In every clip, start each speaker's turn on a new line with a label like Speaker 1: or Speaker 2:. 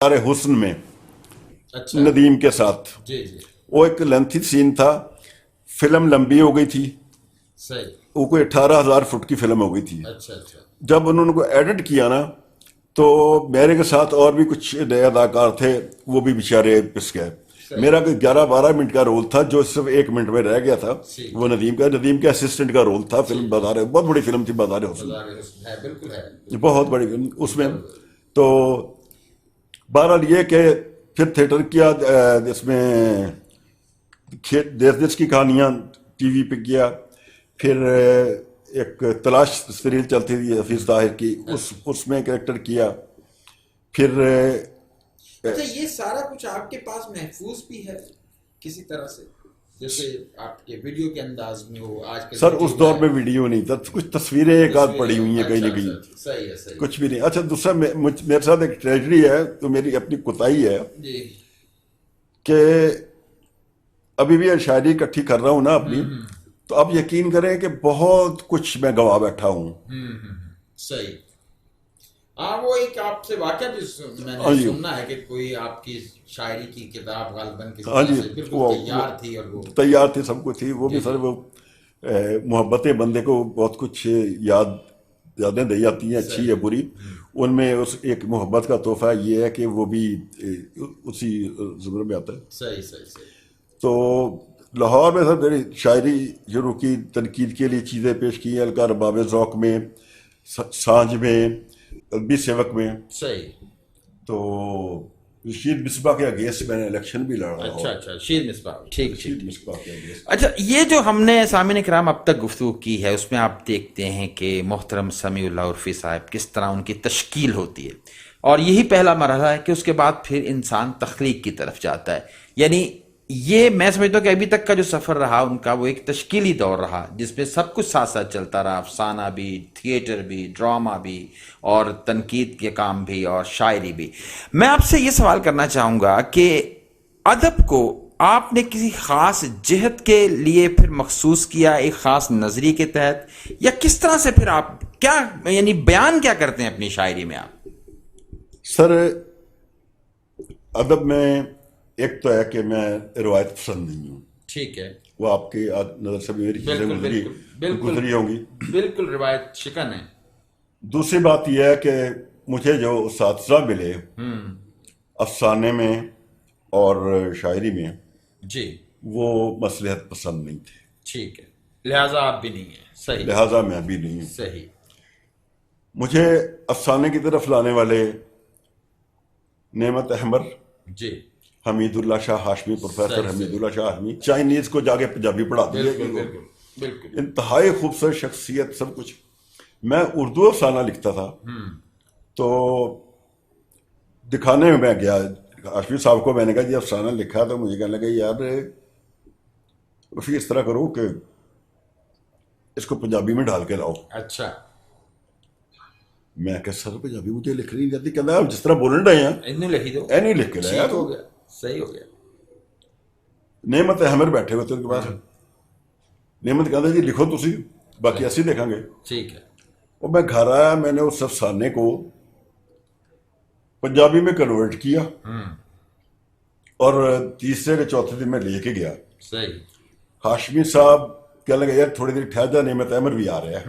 Speaker 1: ارے حسن میں
Speaker 2: اچھا
Speaker 1: ندیم کے ساتھ.
Speaker 2: جی جی
Speaker 1: وہ ایک لینتھی سین تھا, فلم لمبی ہو گئی تھی,
Speaker 2: صحیح.
Speaker 1: وہ کوئی 18,000 فٹ کی فلم ہو گئی تھی.
Speaker 2: اچھا اچھا
Speaker 1: جب انہوں نے کو ایڈٹ کیا نا تو میرے کے ساتھ اور بھی کچھ نئے اداکار تھے, وہ بھی بیچارے پس گئے. میرا کوئی 11-12 منٹ کا رول تھا جو صرف 1 منٹ میں رہ گیا تھا. وہ ندیم کے اسسٹنٹ کا رول تھا. فلم بازار, بہت بڑی فلم تھی بازار حسن,
Speaker 2: بازار حسن ہے, بالکل ہے.
Speaker 1: بہت بڑی فلم اس میں. تو بہرحال یہ کہ پھر تھیٹر کیا, اس میں دیس دیس کی کہانیاں ٹی وی پہ کیا. پھر ایک تلاش سیریل چلتی تھی حفیظ طاہر کی, اس میں کریکٹر کیا. پھر
Speaker 2: اچھا یہ سارا کچھ آپ کے پاس محفوظ بھی ہے کسی طرح سے, جیسے آپ کے ویڈیو کے انداز میں ہو آج کے
Speaker 1: سر اس دور میں ویڈیو نہیں تھا, کچھ تصویریں ایک آدھ پڑی ہوئی ہیں کہیں نہ کہیں,
Speaker 2: صحیح ہے صحیح
Speaker 1: کچھ بھی نہیں. اچھا دوسرا میرے ساتھ ایک ٹریجڈی ہے, تو میری اپنی کوتاہی ہے
Speaker 2: جی
Speaker 1: کہ ابھی بھی شاعری اکٹھی کر رہا ہوں نا اپنی, تو اب یقین کریں کہ بہت کچھ میں گوا بیٹھا ہوں.
Speaker 2: صحیح. ہاں وہ ایک آپ سے واقعہ بھی میں نے سننا ہے کہ کوئی آپ کی شاعری کی کتاب غالباً کسی طرح سے بالکل تیار تھی, اور وہ
Speaker 1: تیار تھی, سب کچھ تھی. وہ بھی سر وہ محبتیں بندے کو بہت کچھ یادیں دے جاتی ہیں, اچھی یا بری. ان میں اس ایک محبت کا تحفہ یہ ہے کہ وہ بھی اسی زمرے میں آتا ہے.
Speaker 2: صحیح صحیح صحیح.
Speaker 1: تو لاہور میں سر میری شاعری شروع کی, تنقید کے لیے چیزیں پیش کی ہیں, الکا رباب ذوق میں, سانج میں, ادبی سیوک میں.
Speaker 2: صحیح.
Speaker 1: تو رشید مصباح کے اگینسٹ میں نے الیکشن بھی لڑا.
Speaker 2: اچھا اچھا رشید مصباح, ٹھیک ٹھیک.
Speaker 1: رشید مصباح کے اگینسٹ.
Speaker 2: اچھا یہ جو ہم نے سامعین کرام اب تک گفتگو کی ہے اس میں آپ دیکھتے ہیں کہ محترم سمیع اللہ عرفی صاحب کس طرح ان کی تشکیل ہوتی ہے, اور یہی پہلا مرحلہ ہے کہ اس کے بعد پھر انسان تخلیق کی طرف جاتا ہے. یعنی یہ میں سمجھتا ہوں کہ ابھی تک کا جو سفر رہا ان کا وہ ایک تشکیلی دور رہا جس میں سب کچھ ساتھ ساتھ چلتا رہا, افسانہ بھی, تھیٹر بھی, ڈرامہ بھی, اور تنقید کے کام بھی, اور شاعری بھی. میں آپ سے یہ سوال کرنا چاہوں گا کہ ادب کو آپ نے کسی خاص جہت کے لیے پھر مخصوص کیا, ایک خاص نظریے کے تحت, یا کس طرح سے پھر آپ کیا یعنی بیان کیا کرتے ہیں اپنی شاعری میں آپ؟
Speaker 1: سر ادب میں ایک تو ہے کہ میں روایت پسند نہیں ہوں.
Speaker 2: ٹھیک ہے.
Speaker 1: وہ آپ کی نظر سے بھی میری چیزیں گزری ہوں گی,
Speaker 2: بالکل روایت شکن ہے.
Speaker 1: دوسری بات یہ ہے کہ مجھے جو اساتذہ ملے افسانے میں اور شاعری میں,
Speaker 2: جی
Speaker 1: وہ مصلحت پسند نہیں تھے.
Speaker 2: ٹھیک ہے, لہٰذا آپ بھی نہیں ہیں. صحیح.
Speaker 1: لہٰذا میں بھی نہیں ہوں.
Speaker 2: صحیح.
Speaker 1: مجھے افسانے کی طرف لانے والے نعمت احمد,
Speaker 2: جی,
Speaker 1: حمید اللہ شاہ ہاشمی, پروفیسر حمید اللہ شاہ ہاشمی, چائنیز کو جا کے پنجابی پڑھا دیا,
Speaker 2: بالکل
Speaker 1: انتہائی خوبصورت شخصیت, سب کچھ. میں اردو افسانہ لکھتا تھا, تو دکھانے میں گیا ہاشمی صاحب کو, میں نے کہا جی افسانہ لکھا, تو مجھے کہنے لگا یار اس طرح کرو کہ اس کو پنجابی میں ڈال کے لاؤ.
Speaker 2: اچھا.
Speaker 1: میں کہ سر پنجابی مجھے لکھ نہیں جاتی. کہنا آپ جس طرح بولنے رہے ہیں
Speaker 2: لکھ دو,
Speaker 1: نہیں لکھ کے لایا.
Speaker 2: ہو گیا, صحیح ہو گیا.
Speaker 1: نعمت احمد بیٹھے ہوئے تھے ان کے پاس. نعمت کہتا جی لکھو تسی, باقی ایسے دیکھیں گے.
Speaker 2: ٹھیک ہے.
Speaker 1: اور میں گھر آیا, میں نے اس افسانے کو پنجابی میں کنورٹ کیا, اور تیسرے کے چوتھے دن میں لے کے گیا.
Speaker 2: صحیح.
Speaker 1: ہاشمی صاحب کہنے لگے یار تھوڑی دیر ٹھہر جا, نعمت احمد بھی آ رہا ہے.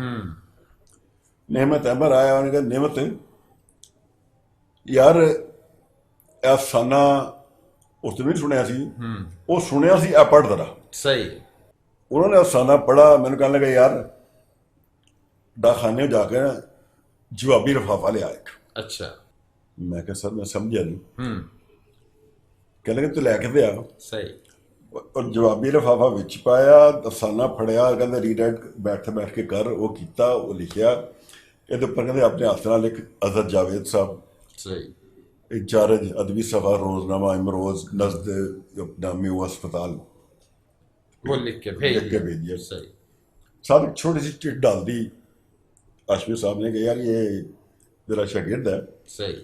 Speaker 1: نعمت احمد آیا, انہوں نے کہا نعمت یار افسانہ اس نے نہیں سنیا سی, وہ سنیا سی اے پڑھ ذرا.
Speaker 2: صحیح.
Speaker 1: انہوں نے افسانہ پڑھا, میں نے کہنے لگا یار ڈاکخانے جا کے جوابی لفافہ لے آئے.
Speaker 2: اچھا.
Speaker 1: میں کہا سر میں سمجھا نہیں. کہنے لگے تو لے کے دے آ.
Speaker 2: صحیح.
Speaker 1: اور جوابی لفافہ وچ پایا, افسانہ پڑھیا, کہتے ری رائٹ بیٹھ کے کر, وہ کیتا, وہ لکھیا. یہ اوپر کہتے اپنے ہاتھ نہ لکھ, اظہر جاوید صاحب.
Speaker 2: صحیح.
Speaker 1: جارج ادبی صفحہ روزنامہ امروز نزد نامی ہوا اسپتال,
Speaker 2: وہ لکھ کے
Speaker 1: بھیجیا.
Speaker 2: صحیح.
Speaker 1: ساتھ ایک چھوٹی سی چٹ ڈال دی ہاشمی صاحب نے کہ یار یہ میرا شاگرد ہے,
Speaker 2: صحیح,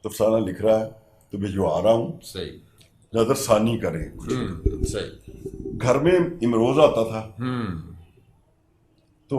Speaker 1: تو افسانہ لکھ رہا ہے, تو بھجوا رہا ہوں,
Speaker 2: صحیح,
Speaker 1: نظر ثانی کریں.
Speaker 2: صحیح.
Speaker 1: گھر میں امروز آتا تھا, تو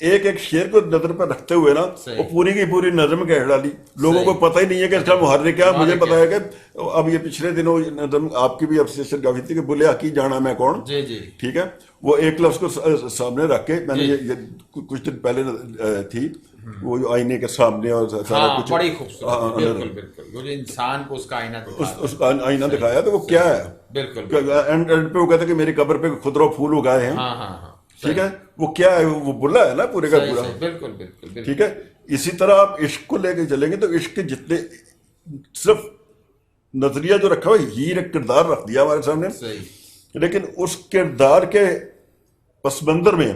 Speaker 1: ایک ایک شعر کو نظر پر رکھتے ہوئے نا وہ پوری کی پوری نظم کہہ ڈالی. لوگوں کو پتہ ہی نہیں ہے کہ اس کا محرک کیا. مجھے پتا ہے کہ اب یہ پچھلے دنوں نظم آپ کی بھی اپریشیشن کافی تھی کہ بولے حقی جانا میں کون. ٹھیک ہے, وہ ایک لفظ کو سامنے رکھ کے میں نے یہ کچھ دن پہلے تھی وہ جو آئینے کے سامنے اور سارا کچھ
Speaker 2: بڑی خوبصورت, بالکل بالکل, وہ جو انسان کو اس کا آئینہ
Speaker 1: اس کا آئینہ دکھایا تو وہ کیا ہے.
Speaker 2: بالکل
Speaker 1: اینڈ پہ وہ کہتا ہے کہ میری قبر پہ خضر و پھول اگائے ہیں. ٹھیک ہے, وہ کیا ہے, وہ بلا ہے نا پورے کا پورا.
Speaker 2: بالکل بالکل.
Speaker 1: ٹھیک ہے, اسی طرح آپ عشق کو لے کے چلیں گے تو عشق کے جتنے صرف نظریہ جو رکھا ہوا ہیر ایک کردار رکھ دیا ہمارے سامنے, لیکن اس کردار کے پس منظر میں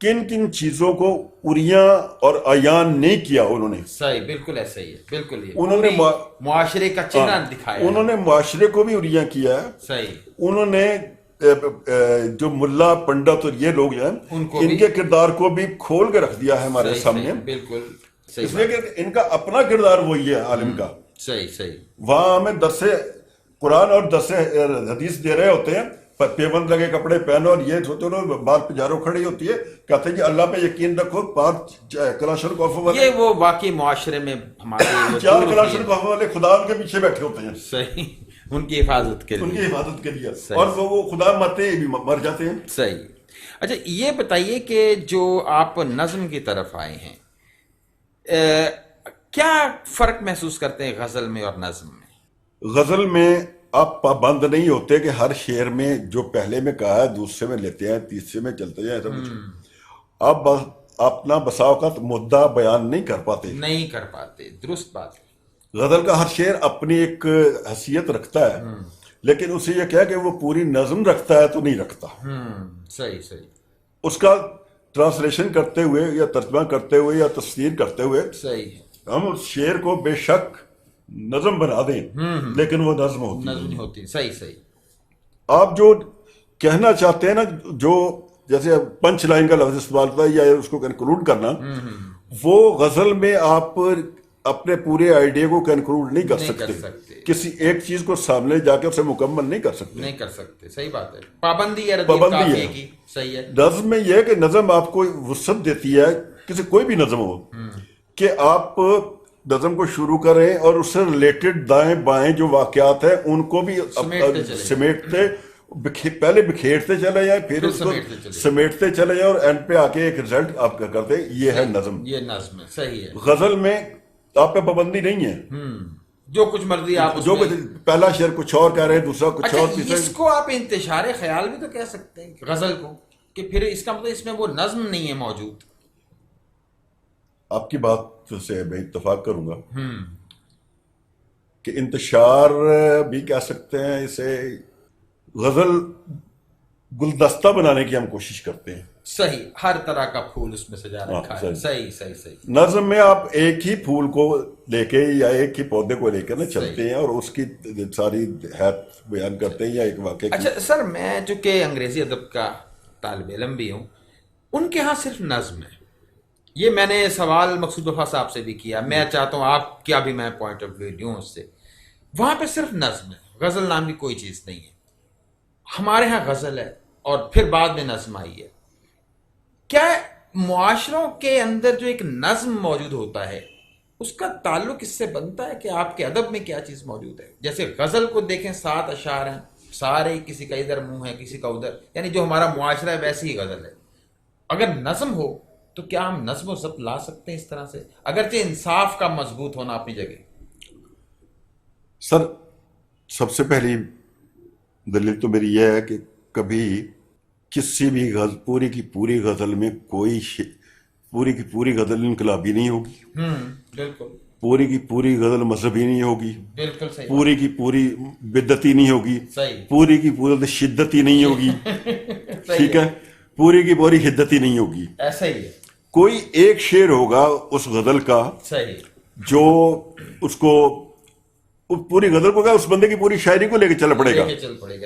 Speaker 1: کن کن چیزوں کو اریاں اور عیان نہیں کیا انہوں نے.
Speaker 2: صحیح, بالکل ایسا ہی ہے, بالکل
Speaker 1: انہوں نے
Speaker 2: معاشرے کا چہرہ دکھایا,
Speaker 1: انہوں نے معاشرے کو بھی اریاں کیا ہے.
Speaker 2: صحیح,
Speaker 1: انہوں نے جو ملا پنڈت اور یہ لوگ ہیں ان کے کردار کو بھی کھول کے رکھ دیا ہے ہمارے سامنے.
Speaker 2: بالکل,
Speaker 1: اس لیے کہ ان کا اپنا کردار وہی ہے عالم کا.
Speaker 2: صحیح صحیح.
Speaker 1: وہاں ہمیں درس قرآن اور درس حدیث دے رہے ہوتے ہیں, پیبند لگے کپڑے پہنو اور یہ سوچو نا بال پجارو کھڑی ہوتی ہے, کہتے ہیں کہ اللہ پہ یقین رکھو, پانچ کلاشن کوف والے,
Speaker 2: یہ وہ واقعی معاشرے میں ہمارے
Speaker 1: 4 کلاشن کوف والے خدا ان کے پیچھے بیٹھے ہوتے ہیں.
Speaker 2: صحیح, ان کی حفاظت کے لیے,
Speaker 1: ان کی حفاظت کے لیے, اور وہ خدا مرتے بھی مر جاتے ہیں.
Speaker 2: صحیح. اچھا یہ بتائیے کہ جو آپ نظم کی طرف آئے ہیں, کیا فرق محسوس کرتے ہیں غزل میں اور نظم میں؟
Speaker 1: غزل میں آپ پابند نہیں ہوتے کہ ہر شعر میں جو پہلے میں کہا ہے دوسرے میں لیتے ہیں, تیسرے میں چلتے ہیں, ایسا کچھ. آپ اپنا بسا اوقات مدعا بیان نہیں کر پاتے. درست بات ہے. غزل کا ہر شعر اپنی ایک حیثیت رکھتا ہے, لیکن اسے یہ کہا کہ وہ پوری نظم رکھتا ہے تو نہیں رکھتا.
Speaker 2: صحیح صحیح.
Speaker 1: اس کا ٹرانسلیشن کرتے ہوئے یا ترجمہ کرتے ہوئے یا تفسیر کرتے ہوئے
Speaker 2: صحیح
Speaker 1: ہم اس شعر کو بے شک نظم بنا دیں, لیکن وہ نظم
Speaker 2: ہوتی. صحیح صحیح.
Speaker 1: آپ جو کہنا چاہتے ہیں نا, جو جیسے پنچ لائن کا لفظ استعمال ہوتا ہے یا اس کو کنکلوڈ کرنا, وہ غزل میں آپ اپنے پورے آئیڈیا کو کنکلوڈ نہیں کر سکتے. کسی ایک چیز کو سامنے جا کے اسے مکمل نہیں کر سکتے.
Speaker 2: صحیح بات ہے. پابندی ہے. صحیح ہے.
Speaker 1: نظم میں یہ ہے کہ نظم آپ کو وسعت دیتی ہے, کسی کوئی بھی نظم ہو, کہ آپ نظم کو شروع کریں اور اس سے ریلیٹڈ دائیں بائیں جو واقعات ہیں ان کو بھی سمیٹتے پہلے بکھیرتے چلے جائیں, پھر اس کو سمیٹتے چلے جائیں, اور اینڈ پہ آ کے ایک رزلٹ آپ کا کرتے. یہ ہے نظم.
Speaker 2: یہ نظم ہے. صحیح ہے.
Speaker 1: غزل میں آپ پہ پابندی نہیں ہے,
Speaker 2: جو کچھ مرضی آپ,
Speaker 1: جو پہلا شعر کچھ اور کہہ رہے ہیں, دوسرا کچھ اور, تیسرا.
Speaker 2: اس کو آپ انتشار خیال بھی تو کہہ سکتے ہیں غزل کو, کہ پھر اس کا مطلب اس میں وہ نظم نہیں ہے موجود.
Speaker 1: آپ کی بات سے میں اتفاق کروں گا کہ انتشار بھی کہہ سکتے ہیں اسے. غزل گلدستہ بنانے کی ہم کوشش کرتے ہیں.
Speaker 2: صحیح, ہر طرح کا پھول اس میں سجا رکھا ہے. صحیح صحیح صحیح.
Speaker 1: نظم میں آپ ایک ہی پھول کو لے کے یا ایک ہی پودے کو لے کر نا چلتے ہیں اور اس کی ساری حیات بیان کرتے ہیں یا ایک واقعے.
Speaker 2: اچھا سر, میں جو کہ انگریزی ادب کا طالب علم بھی ہوں, ان کے ہاں صرف نظم ہے. یہ میں نے سوال مقصود وفا صاحب سے بھی کیا, میں چاہتا ہوں آپ کیا بھی میں پوائنٹ آف ویو دوں اس سے. وہاں پہ صرف نظم ہے, غزل نام کی کوئی چیز نہیں ہے. ہمارے ہاں غزل ہے اور پھر بعد میں نظم آئی ہے. کیا معاشروں کے اندر جو ایک نظم موجود ہوتا ہے اس کا تعلق اس سے بنتا ہے کہ آپ کے ادب میں کیا چیز موجود ہے؟ جیسے غزل کو دیکھیں, 7 اشعار ہیں, سارے کسی کا ادھر منہ ہے کسی کا ادھر, یعنی جو ہمارا معاشرہ ہے ویسی ہی غزل ہے. اگر نظم ہو تو کیا ہم نظم و ضبط لا سکتے ہیں اس طرح سے, اگرچہ انصاف کا مضبوط ہونا اپنی جگہ؟
Speaker 1: سر, سب سے پہلی دلیل تو میری یہ ہے کہ کبھی کسی بھی غزل پوری کی پوری غزل میں کوئی پوری کی پوری غزل انقلابی نہیں ہوگی.
Speaker 2: بالکل.
Speaker 1: پوری کی پوری غزل مذہبی نہیں ہوگی.
Speaker 2: بالکل صحیح.
Speaker 1: پوری کی پوری بدعتی نہیں ہوگی.
Speaker 2: صحیح.
Speaker 1: پوری کی پوری شدتی نہیں ہوگی. ٹھیک ہے, پوری کی پوری حدتی نہیں ہوگی.
Speaker 2: ایسا ہی ہے.
Speaker 1: کوئی ایک شعر ہوگا اس غزل کا
Speaker 2: صحیح,
Speaker 1: جو اس کو پوری غزل کو کیا اس بندے کی پوری شاعری کو لے کے چل پڑے گا.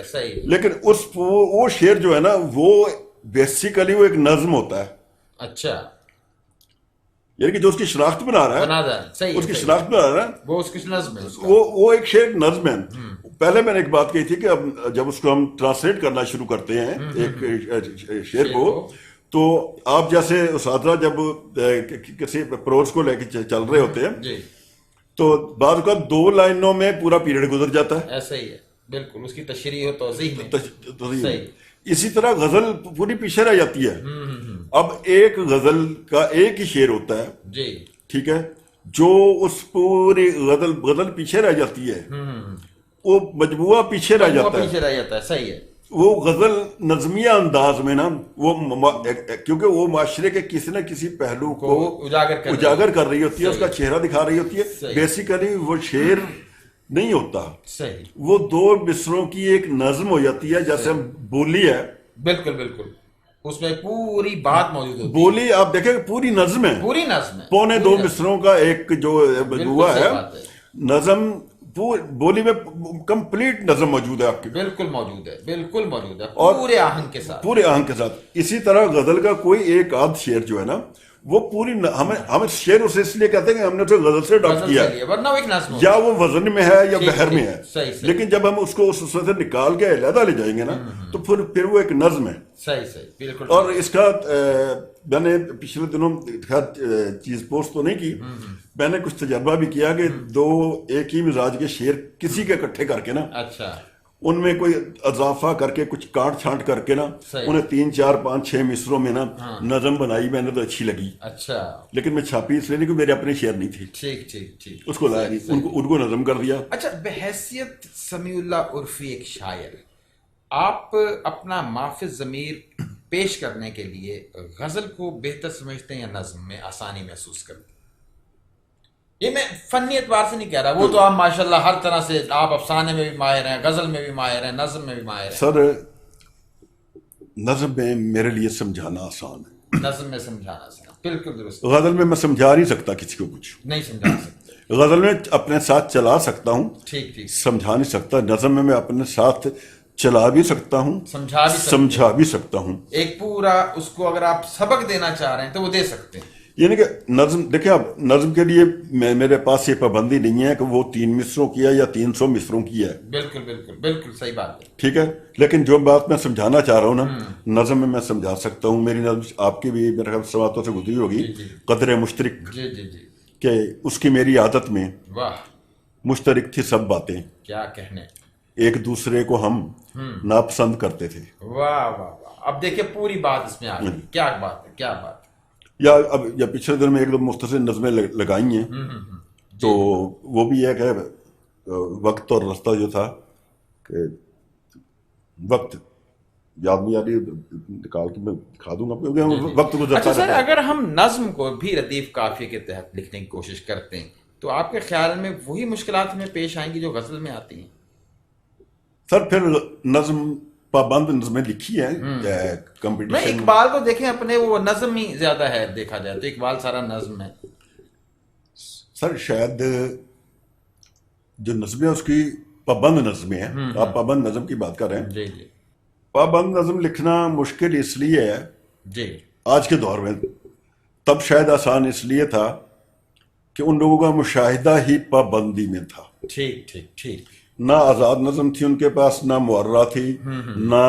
Speaker 2: صحیح.
Speaker 1: لیکن وہ شعر جو ہے نا وہ بیسیکلی وہ ایک نظم ہوتا ہے.
Speaker 2: اچھا,
Speaker 1: یعنی کہ جو اس کی شناخت بنا رہا ہے, اس کی شناخت بنا رہا ہے,
Speaker 2: وہ اس کی نظم ہے,
Speaker 1: وہ ایک شعر نظم ہے. پہلے میں نے ایک بات کہی تھی کہ اب جب اس کو ہم ٹرانسلیٹ کرنا شروع کرتے ہیں ایک شعر کو, تو آپ جیسے اساتذہ جب کسی پروز کو لے کے چل رہے ہوتے ہیں
Speaker 2: جی
Speaker 1: تو بعض اوقات 2 لائنوں میں پورا پیریڈ گزر جاتا ہے.
Speaker 2: ایسا ہی ہے بالکل، اس کی تشریح و توضیح میں.
Speaker 1: صحیح. اسی طرح غزل پوری پیچھے رہ جاتی ہے. اب ایک غزل کا ایک ہی شعر ہوتا ہے
Speaker 2: جی
Speaker 1: ٹھیک ہے، جو اس پوری غزل پیچھے رہ جاتی ہے وہ مجموعہ پیچھے رہ جاتا ہے.
Speaker 2: پیچھے رہ جاتا ہے. صحیح ہے.
Speaker 1: وہ غزل نظمیہ انداز میں نا وہ کیونکہ وہ معاشرے کے کسی نہ کسی پہلو کو اجاگر کر رہی ہوتی ہے، اس کا چہرہ دکھا رہی ہوتی ہے. بیسیکلی وہ شعر نہیں ہوتا،
Speaker 2: صحیح،
Speaker 1: وہ 2 مصروں کی ایک نظم ہو جاتی ہے. جیسے ہم بولی ہے،
Speaker 2: بالکل بالکل، اس میں پوری بات موجود ہوتی ہے.
Speaker 1: بولی آپ دیکھیں پوری نظم ہے،
Speaker 2: پوری نظم ہے،
Speaker 1: پونے 2 مصروں کا ایک جو مجموعہ ہے نظم. بولی میں کمپلیٹ نظم موجود ہے آپ کی،
Speaker 2: بالکل موجود ہے، بالکل موجود ہے،
Speaker 1: اور
Speaker 2: پورے آہنگ کے ساتھ،
Speaker 1: پورے آہنگ کے ساتھ. اسی طرح غزل کا کوئی ایک آدھ شعر جو ہے نا وہ پوری ہمیں شعر اسے اس لیے کہتے ہیں کہ ہم نے اسے غزل سے اڈاپٹ کیا ہے،
Speaker 2: ورنہ وہ ایک نظم
Speaker 1: یا وہ وزن میں ہے یا بحر میں ہے.
Speaker 2: صحیح.
Speaker 1: لیکن جب ہم اس کو اس سے نکال کے علیحدہ لے جائیں گے نا تو پھر وہ ایک نظم ہے.
Speaker 2: صحیح بالکل.
Speaker 1: اور اس کا میں نے پچھلے دنوں چیز پوسٹ تو نہیں کی، میں نے کچھ تجربہ بھی کیا کہ 2 ایک ہی مزاج کے شعر کسی کے اکٹھے کر کے نا،
Speaker 2: اچھا،
Speaker 1: ان میں کوئی اضافہ کر کے کچھ کاٹ چھانٹ کر کے نا انہیں 3 4 5 6 مصروں میں نا نظم بنائی. میں نے تو اچھی لگی،
Speaker 2: اچھا،
Speaker 1: لیکن میں چھاپی اس لیے نہیں کہ میرے اپنے شعر نہیں تھی.
Speaker 2: ٹھیک
Speaker 1: اس کو لایا نہیں، ان کو نظم کر دیا.
Speaker 2: اچھا، بحیثیت سمیع اللہ عرفی ایک شاعر، آپ اپنا مافِ ضمیر پیش کرنے کے لیے غزل کو بہتر سمجھتے ہیں یا نظم میں آسانی محسوس کرتے ہیں؟ یہ میں فنی اعتبار سے نہیں کہہ رہا، وہ تو آپ ماشاءاللہ ہر طرح سے آپ افسانے میں بھی ماہر ہیں، غزل میں بھی ماہر ہیں، نظم میں بھی ماہر ہیں.
Speaker 1: سر نظم میں میرے لیے سمجھانا آسان ہے،
Speaker 2: نظم میں سمجھانا آسان، بالکل درست.
Speaker 1: غزل میں میں سمجھا نہیں سکتا کسی کو کچھ،
Speaker 2: نہیں سمجھا سکتے.
Speaker 1: غزل میں اپنے ساتھ چلا سکتا ہوں،
Speaker 2: ٹھیک،
Speaker 1: سمجھا نہیں سکتا. نظم میں اپنے ساتھ چلا بھی سکتا ہوں، سمجھا بھی سکتا ہوں.
Speaker 2: ایک پورا اس کو اگر آپ سبق دینا چاہ رہے ہیں تو وہ دے سکتے ہیں.
Speaker 1: یعنی کہ نظم دیکھیں، اب نظم کے لیے میرے پاس یہ پابندی نہیں ہے کہ وہ 3 مصروں کی ہے یا 300 مصروں کی ہے.
Speaker 2: بالکل صحیح بات ہے.
Speaker 1: ٹھیک ہے، لیکن جو بات میں سمجھانا چاہ رہا ہوں نا نظم میں سمجھا سکتا ہوں. میری نظم آپ کی بھی میرے خیال سواتوں سے گزری ہوگی، قدر مشترک،
Speaker 2: جی
Speaker 1: کہ اس کی میری عادت میں
Speaker 2: واہ
Speaker 1: مشترک تھی سب باتیں،
Speaker 2: کیا کہنے،
Speaker 1: ایک دوسرے کو ہم ناپسند کرتے تھے.
Speaker 2: واہ. اب دیکھیں پوری بات اس میں آ گئی. کیا بات ہے، کیا بات.
Speaker 1: یا پچھلے دن میں ایک دو مختصر نظمیں لگائی ہیں، تو وہ بھی ہے کہ وقت اور رستہ جو تھا کہ وقت یاد نہیں آ رہی، نکال کے میں دکھا دوں گا کیونکہ وقت گزرتا
Speaker 2: اچھا سر،
Speaker 1: رہتا ہے.
Speaker 2: اگر ہم نظم کو بھی ردیف قافیے کے تحت لکھنے کی کوشش کرتے ہیں تو آپ کے خیال میں وہی مشکلات ہمیں پیش آئیں گی جو غزل میں آتی ہیں؟
Speaker 1: سر پھر نظم پابند نظمیں لکھی ہیں
Speaker 2: میں
Speaker 1: کمپٹیشن.
Speaker 2: اقبال کو دیکھیں، اپنے وہ نظم ہی زیادہ ہے، دیکھا جائے تو اقبال سارا نظم ہے.
Speaker 1: سر شاید جو نظمیں اس کی پابند نظمیں ہیں، آپ پابند نظم کی بات کر رہے ہیں.
Speaker 2: جی
Speaker 1: پابند نظم لکھنا مشکل اس لیے ہے
Speaker 2: جی
Speaker 1: آج کے دور میں، تب شاید آسان اس لیے تھا کہ ان لوگوں کا مشاہدہ ہی پابندی میں تھا.
Speaker 2: ٹھیک.
Speaker 1: نہ آزاد نظم تھی ان کے پاس، نہ معرہ تھی، نہ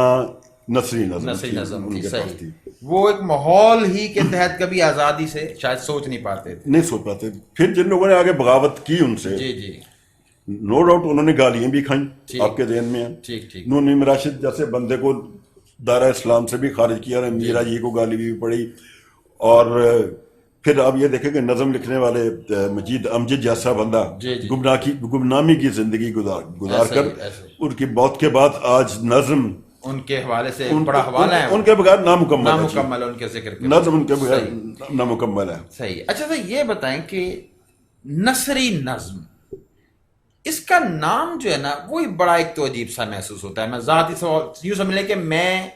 Speaker 1: نثری نظم ان کے پاس تھی.
Speaker 2: وہ ایک ماحول ہی کے تحت کبھی آزادی سے شاید سوچ نہیں پاتے تھے.
Speaker 1: نہیں سوچ پاتے. پھر جن لوگوں نے آگے بغاوت کی ان سے،
Speaker 2: جی
Speaker 1: نو ڈاؤٹ انہوں نے گالیاں بھی کھائیں، آپ کے ذہن میں ہیں.
Speaker 2: ٹھیک.
Speaker 1: نعیم راشد جیسے بندے کو دائرہ اسلام سے بھی خارج کیا، میرا جی کو گالی بھی پڑی. اور پھر آپ یہ دیکھیں کہ نظم لکھنے والے مجید امجد جیسا بندہ گمنامی کی زندگی گزار کر ان کی موت کے بعد آج نظم
Speaker 2: ان کے حوالے سے بڑا حوالہ ہے،
Speaker 1: ان کے بغیر نامکمل
Speaker 2: ہے ان کے ذکر کے
Speaker 1: نظم، ان کے بغیر نامکمل ہے.
Speaker 2: صحیح. اچھا سر، یہ بتائیں کہ نثری نظم، اس کا نام جو ہے نا وہی بڑا ایک تو عجیب سا محسوس ہوتا ہے. میں ذاتی یوں سمجھ لیں کہ میں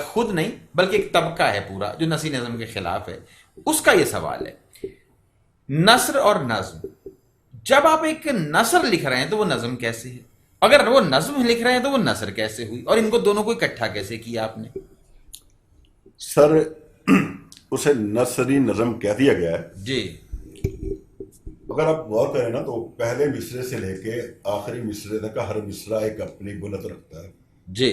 Speaker 2: خود نہیں بلکہ ایک طبقہ ہے پورا جو نثری نظم کے خلاف ہے. اس کا یہ سوال ہے، نثر اور نظم، جب آپ ایک نثر لکھ رہے ہیں تو وہ نظم کیسے ہے؟ اگر وہ نظم لکھ رہے ہیں تو وہ نثر کیسے ہوئی؟ اور ان کو دونوں کو اکٹھا کیسے کیا آپ نے؟
Speaker 1: سر اسے نثری نظم کہہ دیا گیا ہے.
Speaker 2: جی.
Speaker 1: اگر آپ غور کریں نا تو پہلے مصرے سے لے کے آخری مصرے تک ہر مصرع ایک اپنی بنت رکھتا ہے.
Speaker 2: جی.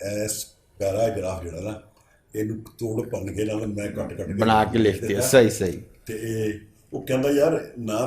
Speaker 1: ਐਸ ਪੈਰਾਗ੍ਰਾਫ ਜਿਹੜਾ ਨਾ ਇਹਨੂੰ ਤੋੜ ਭੰਨ ਕੇ ਨਾਲ ਮੈਂ ਕੱਟ ਕੇ
Speaker 2: ਬਣਾ ਕੇ ਲਿਖ ਦਿਆ। ਸਹੀ।
Speaker 1: ਤੇ ਉਹ ਕਹਿੰਦਾ ਯਾਰ ਨਾ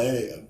Speaker 1: ਇਹ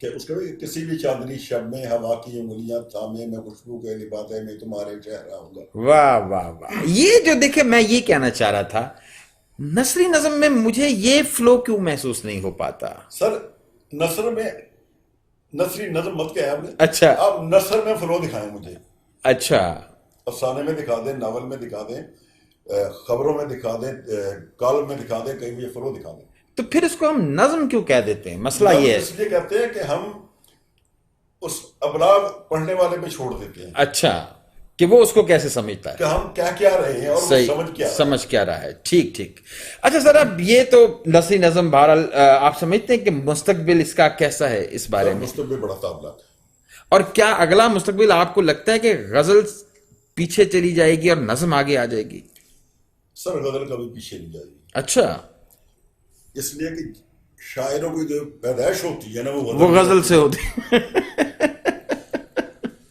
Speaker 1: کہ اس کا کسی بھی چاندنی شب میں ہوا کی انگلیاں تھامے میں خوشبو کے لبادے میں تمہارے چہرہ آؤں گا.
Speaker 2: واہ واہ واہ. یہ جو دیکھیں میں یہ کہنا چاہ رہا تھا نثری نظم میں مجھے یہ فلو کیوں محسوس نہیں ہو پاتا؟
Speaker 1: سر نثر میں نثری نظم مت کہا آپ نے.
Speaker 2: اچھا
Speaker 1: آپ نثر میں فلو دکھائیں مجھے.
Speaker 2: اچھا
Speaker 1: افسانے میں دکھا دیں, ناول میں دکھا دیں, خبروں میں دکھا دیں, کالم میں دکھا دیں, کہیں بھی فلو دکھا دیں.
Speaker 2: تو پھر اس کو ہم نظم کیوں کہہ دیتے ہیں؟ مسئلہ یہ ہے.
Speaker 1: اس لیے کہتے ہیں کہ ہم اس ابلاغ پڑھنے والے پہ چھوڑ دیتے ہیں
Speaker 2: اچھا کہ وہ اس کو کیسے سمجھتا
Speaker 1: کہ
Speaker 2: ہے.
Speaker 1: ہم کیا رہے ہیں اور وہ
Speaker 2: صحیح سمجھ کیا رہا ہے. ٹھیک ٹھیک. اچھا سر اب یہ تو نثری نظم بہرحال آپ سمجھتے ہیں کہ مستقبل اس کا کیسا ہے اس بارے میں؟
Speaker 1: مستقبل بڑا تابلہ.
Speaker 2: اور کیا اگلا مستقبل آپ کو لگتا ہے کہ غزل پیچھے چلی جائے گی اور نظم آگے آ جائے گی؟
Speaker 1: سر غزل کبھی پیچھے نہیں جائے گی.
Speaker 2: اچھا
Speaker 1: اس لیے کہ شاعروں کی جو پیدائش ہوتی ہے نا
Speaker 2: وہ غزل سے ہوتی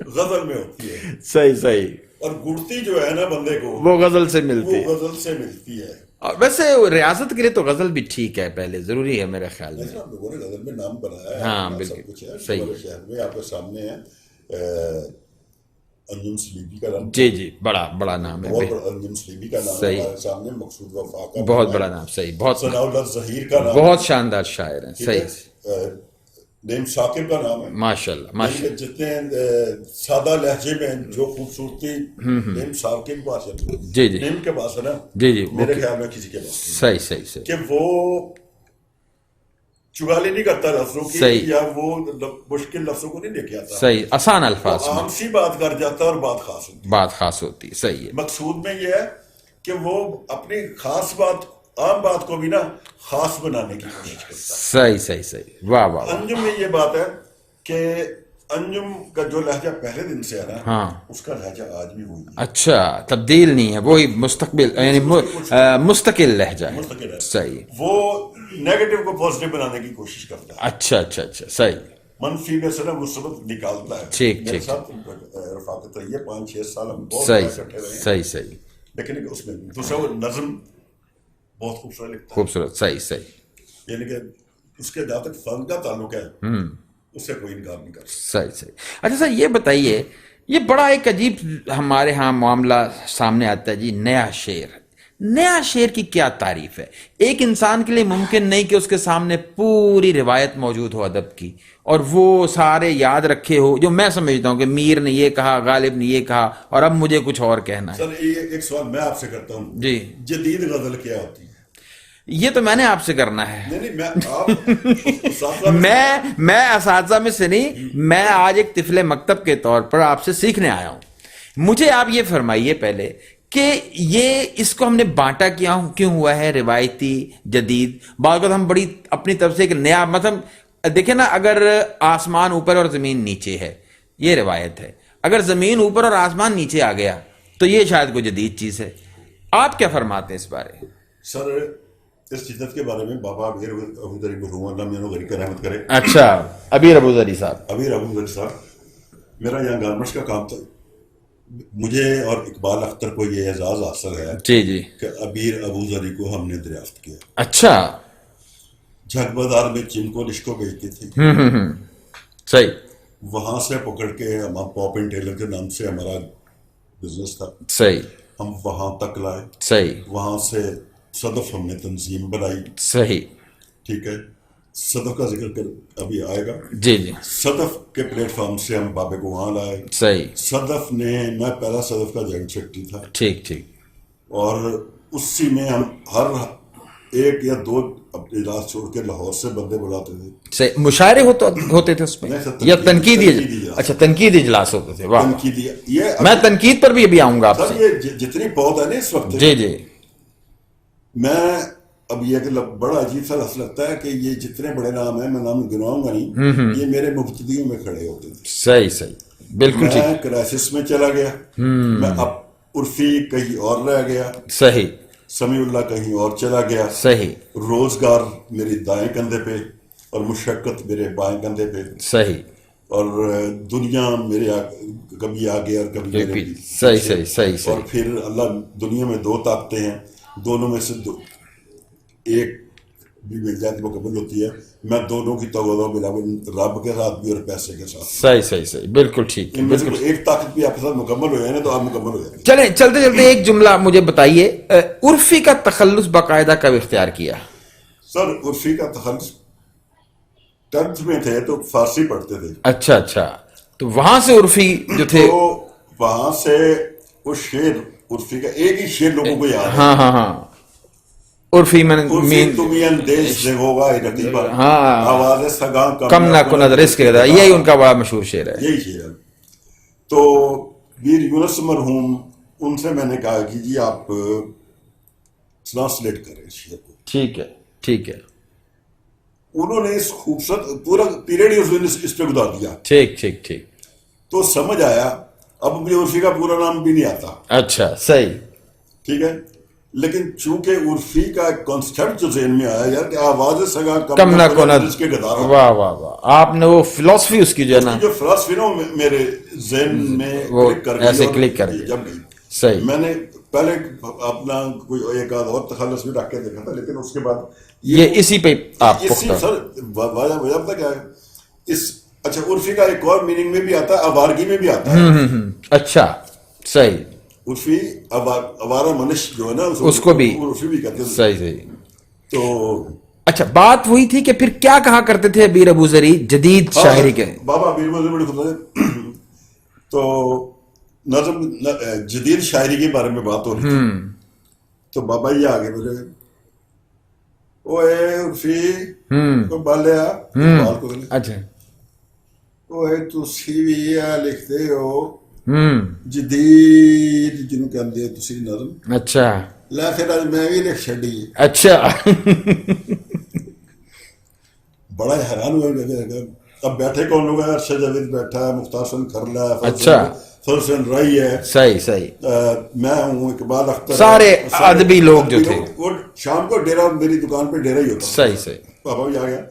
Speaker 1: غزل میں ہوتی ہے.
Speaker 2: صحیح.
Speaker 1: اور گڑتی جو ہے نا بندے کو
Speaker 2: وہ غزل سے ملتی ہے.
Speaker 1: وہ غزل سے ملتی ہے.
Speaker 2: اور ویسے ریاضت کے لیے تو غزل بھی ٹھیک ہے, پہلے ضروری ہے میرے خیال میں.
Speaker 1: آپ لوگوں نے غزل میں نام بنایا ہے.
Speaker 2: ہاں
Speaker 1: سب
Speaker 2: بالکل
Speaker 1: کچھ ہے.
Speaker 2: صحیح.
Speaker 1: شہر میں آپ کے سامنے ہے انجم سلیبی کا نام.
Speaker 2: جی بڑا نام ہے.
Speaker 1: بہت بڑا انجم سلیبی کا نام ہے ہمارے سامنے. مقصود وفا کا
Speaker 2: بہت بڑا نام. صحیح. بہت
Speaker 1: ثناء اللہ ظہیر کا نام.
Speaker 2: بہت شاندار شاعر ہیں. صحیح.
Speaker 1: نیم ثاقب کا نام ہے.
Speaker 2: ماشاءاللہ.
Speaker 1: جتنے سادہ لہجے میں جو خوبصورتی نیم ثاقب کے پاس ہے.
Speaker 2: جی
Speaker 1: نیم کے پاس ہے نا.
Speaker 2: جی
Speaker 1: میرے خیال میں کسی کے پاس.
Speaker 2: صحیح.
Speaker 1: کہ وہ چگالی نہیں کرتا لفظوں کی, یا وہ مشکل لفظوں کو نہیں لے کے آتا.
Speaker 2: صحیح. آسان الفاظ میں
Speaker 1: عام سی بات کر جاتا ہے اور بات خاص ہوتی.
Speaker 2: صحیح ہے.
Speaker 1: مقصود میں یہ ہے کہ وہ اپنی خاص بات, عام بات کو بھی نا خاص بنانے کی کوشش کرتا ہے.
Speaker 2: صحیح. واہ.
Speaker 1: انجم میں یہ بات ہے کہ انجم کا جو لہجہ پہلے دن سے ہے نا, اس کا لہجہ آج بھی وہی ہے.
Speaker 2: اچھا تبدیل نہیں ہے, وہی مستقبل یعنی مستقل لہجہ ہے. صحیح.
Speaker 1: وہ نیگیٹو کو پازیٹیو بنانے کی کوشش کرتا ہے.
Speaker 2: اچھا صحیح.
Speaker 1: منفی میں سے نا مثبت نکالتا ہے.
Speaker 2: ٹھیک.
Speaker 1: میرے ساتھ رفاقت رہی ہے 5-6 سال, ہم بہت اکٹھے رہے ہیں.
Speaker 2: صحیح.
Speaker 1: لیکن اس میں دوسرا وہ نظم بہت خوبصورت لکھتا ہے.
Speaker 2: خوبصورت. صحیح.
Speaker 1: یعنی کہ اس کے جہاں تک فن کا تعلق ہے اس سے کوئی انکار نہیں کر سکتا.
Speaker 2: صحیح. اچھا سر یہ بتائیے, یہ بڑا ایک عجیب ہمارے ہاں معاملہ سامنے آتا ہے جی, نیا شعر کی کیا تعریف ہے؟ ایک انسان کے لیے ممکن نہیں کہ اس کے سامنے پوری روایت موجود ہو ادب کی اور وہ سارے یاد رکھے ہو, جو میں سمجھتا ہوں کہ میر نے یہ کہا, غالب نے یہ کہا اور اب مجھے کچھ اور کہنا ہے.
Speaker 1: سر ایک سوال میں آپ سے کرتا ہوں
Speaker 2: جی.
Speaker 1: جدید غزل کیا ہوتی ہے؟
Speaker 2: یہ تو میں نے آپ سے کرنا ہے.
Speaker 1: نہیں,
Speaker 2: میں اساتذہ میں سے نہیں, میں آج ایک طفل مکتب کے طور پر آپ سے سیکھنے آیا ہوں. مجھے آپ یہ فرمائیے پہلے کہ یہ اس کو ہم نے بانٹا کیوں ہوا ہے, روایتی, جدید. بعض اوقات ہم بڑی اپنی طرف سے ایک نیا, مطلب دیکھیں نا, اگر آسمان اوپر اور زمین نیچے ہے یہ روایت ہے, اگر زمین اوپر اور آسمان نیچے آ گیا تو یہ شاید کوئی جدید چیز ہے. آپ کیا فرماتے ہیں اس بارے؟
Speaker 1: سر اس شدت کے بارے میں بابا ابیر ابوذری مرحوم اللہ میاں غری کا رحمت کرے.
Speaker 2: اچھا ابیر ابوذری صاحب
Speaker 1: میرا یہاں گارمنٹس کا کام تھا. مجھے اور اقبال اختر کو یہ اعزاز حاصل ہے
Speaker 2: جی
Speaker 1: کہ ابیر ابوذری کو ہم نے دریافت کیا.
Speaker 2: اچھا.
Speaker 1: جھگ بازار میں چین کو لشکو بیچتی تھی.
Speaker 2: صحیح.
Speaker 1: وہاں سے پکڑ کے ہم پاپ اینڈ ٹیلر کے نام سے ہمارا بزنس تھا.
Speaker 2: صحیح.
Speaker 1: ہم وہاں تک لائے.
Speaker 2: صحیح.
Speaker 1: وہاں سے صدف ہم نے تنظیم بنائی.
Speaker 2: صحیح.
Speaker 1: ٹھیک ہے, صدف کا ذکر ابھی آئے گا.
Speaker 2: جی.
Speaker 1: صدف کے پلیٹ فارم سے ہم بابے کو وہاں لائے.
Speaker 2: صحیح.
Speaker 1: صدف نے, میں پہلا صدف کا جوائنٹ سیکرٹری تھا.
Speaker 2: ٹھیک.
Speaker 1: اور اسی میں ہم ہر 1 یا 2 اجلاس چھوڑ کے لاہور سے بندے بلاتے تھے.
Speaker 2: صحیح. مشاعرے ہوتے تھے اس میں یا تنقیدی؟ اچھا تنقیدی اجلاس ہوتے تھے. واہ. میں تنقید پر بھی ابھی آؤں گا آپ سے.
Speaker 1: یہ جتنی پود ہے نا اس وقت,
Speaker 2: جی
Speaker 1: میں اب یہ کہ بڑا عجیب سا لگتا ہے کہ یہ جتنے بڑے نام ہیں, میں نام گنواؤں گا نہیں, یہ میرے مبتدیوں میں کھڑے ہوتے تھے.
Speaker 2: صحیح. بالکل ٹھیک.
Speaker 1: میں کرائسس میں چلا گیا, میں اب عرفی کہیں اور رہ گیا.
Speaker 2: صحیح.
Speaker 1: سمیع اللہ کہیں اور چلا گیا.
Speaker 2: صحیح.
Speaker 1: روزگار میری دائیں کندھے پہ اور مشقت میرے بائیں کندھے پہ.
Speaker 2: صحیح.
Speaker 1: اور دنیا میرے کبھی آگے اور کبھی میرے
Speaker 2: پیچھے. صحیح.
Speaker 1: اور پھر اللہ, دنیا میں 2 طاقتیں ہیں, دونوں میں سے ایک بھی مل جائے تو مکمل ہوتی ہے. میں دونوں کی توازو بلاول رب کے ساتھ بھی اور پیسے کے ساتھ.
Speaker 2: صحیح صحیح صحیح، بالکل ٹھیک ہے،
Speaker 1: ان میں سے
Speaker 2: بالکل.
Speaker 1: کوئی ایک طاقت بھی آپ کے ساتھ مکمل ہو جائے نا تو آپ مکمل ہو جائیں گے.
Speaker 2: چلیں چلتے چلتے ایک جملہ مجھے بتائیے، عرفی کا تخلص باقاعدہ کب اختیار کیا؟
Speaker 1: سر عرفی کا تخلص 10th میں تھے تو فارسی پڑھتے تھے.
Speaker 2: اچھا اچھا، تو وہاں سے عرفی جو تھے.
Speaker 1: تو وہاں سے وہ شعر عرفی کا ایک ہی شعر لوگوں کو یاد ہے.
Speaker 2: ہاں ہاں ہاں، عرفی میں
Speaker 1: عرفی تمہیں اندیش سے ہوگا رقیبہ
Speaker 2: ہاں،
Speaker 1: آواز سگاں
Speaker 2: کم نہ کند رزق کے گدا، یہی ان کا بڑا مشہور شعر ہے.
Speaker 1: یہی شعر ہے. تو ویر یونس مرحوم ان سے میں نے کہا کہ جی آپ ٹرانسلیٹ کریں اس شعر کو.
Speaker 2: ٹھیک ہے ٹھیک ہے
Speaker 1: انہوں نے اس خوبصورت پورا پیریڈ ہی اس پہ گزار دیا.
Speaker 2: ٹھیک ٹھیک ٹھیک.
Speaker 1: تو سمجھ آیا. اب مجھے عرفی کا پورا نام بھی نہیں آتا.
Speaker 2: اچھا صحیح.
Speaker 1: ٹھیک ہے. لیکن چونکہ عرفی کا کانسیپٹ جو ذہن میں آیا یار کہ آواز سگا
Speaker 2: کم نہ کند،
Speaker 1: کے گدارا.
Speaker 2: واہ واہ واہ، آپ نے وہ فلسفی اس کی جو ہے نا،
Speaker 1: جو فلسفی نا میرے ذہن میں
Speaker 2: وہ
Speaker 1: کلک کر گئی.
Speaker 2: ایسے کلک کر گئی.
Speaker 1: جب گئی
Speaker 2: صحیح.
Speaker 1: میں نے پہلے اپنا کوئی ایک آدھ اور تخلص بھی رکھ کے دیکھا تھا لیکن اس کے بعد
Speaker 2: یہ اسی پہ آپ
Speaker 1: اسی
Speaker 2: پختہ.
Speaker 1: سر وجہ پتہ کیا ہے اس. اچھا عرفی کا ایک اور میننگ میں بھی آتا ہے، آوارگی میں بھی آتا ہے.
Speaker 2: اچھا صحیح.
Speaker 1: عرفی آوارہ منش جو ہے نا
Speaker 2: اس کو بھی
Speaker 1: عرفی بھی کہتے ہیں.
Speaker 2: صحیح صحیح.
Speaker 1: تو
Speaker 2: اچھا بات وہی تھی کہ پھر کیا کہا کرتے تھے بیر ابو ذری جدید شاعری کے؟
Speaker 1: بابا بیر ابو ذری بڑے خدا ہے. تو نظم جدید شاعری کے بارے میں بات ہو رہی تھی تو بابا یہ آگے بولے اوے عرفی کو بالیا بال کو.
Speaker 2: اچھا
Speaker 1: اوے تسی بھی یہ لکھتے ہو جدید جنوں کہندے تسی نظم.
Speaker 2: اچھا
Speaker 1: لا پھر اج میں بھی لکھ چھڈی.
Speaker 2: اچھا.
Speaker 1: بڑا حیران ہوا. اب بیٹھے کون لوگ ہیں؟ ارشد جاوید بیٹھا ہے، مختار حسین کھرلا ہے،
Speaker 2: اچھا
Speaker 1: فضل حسین رائی ہے،
Speaker 2: صحیح صحیح،
Speaker 1: میں ہوں، اقبال اختر،
Speaker 2: سارے ادبی لوگ جو تھے.
Speaker 1: وہ شام کو ڈیرا میری دکان پہ ڈیرا ہی ہوتا.
Speaker 2: صحیح صحیح.
Speaker 1: بابا بھی آ گیا.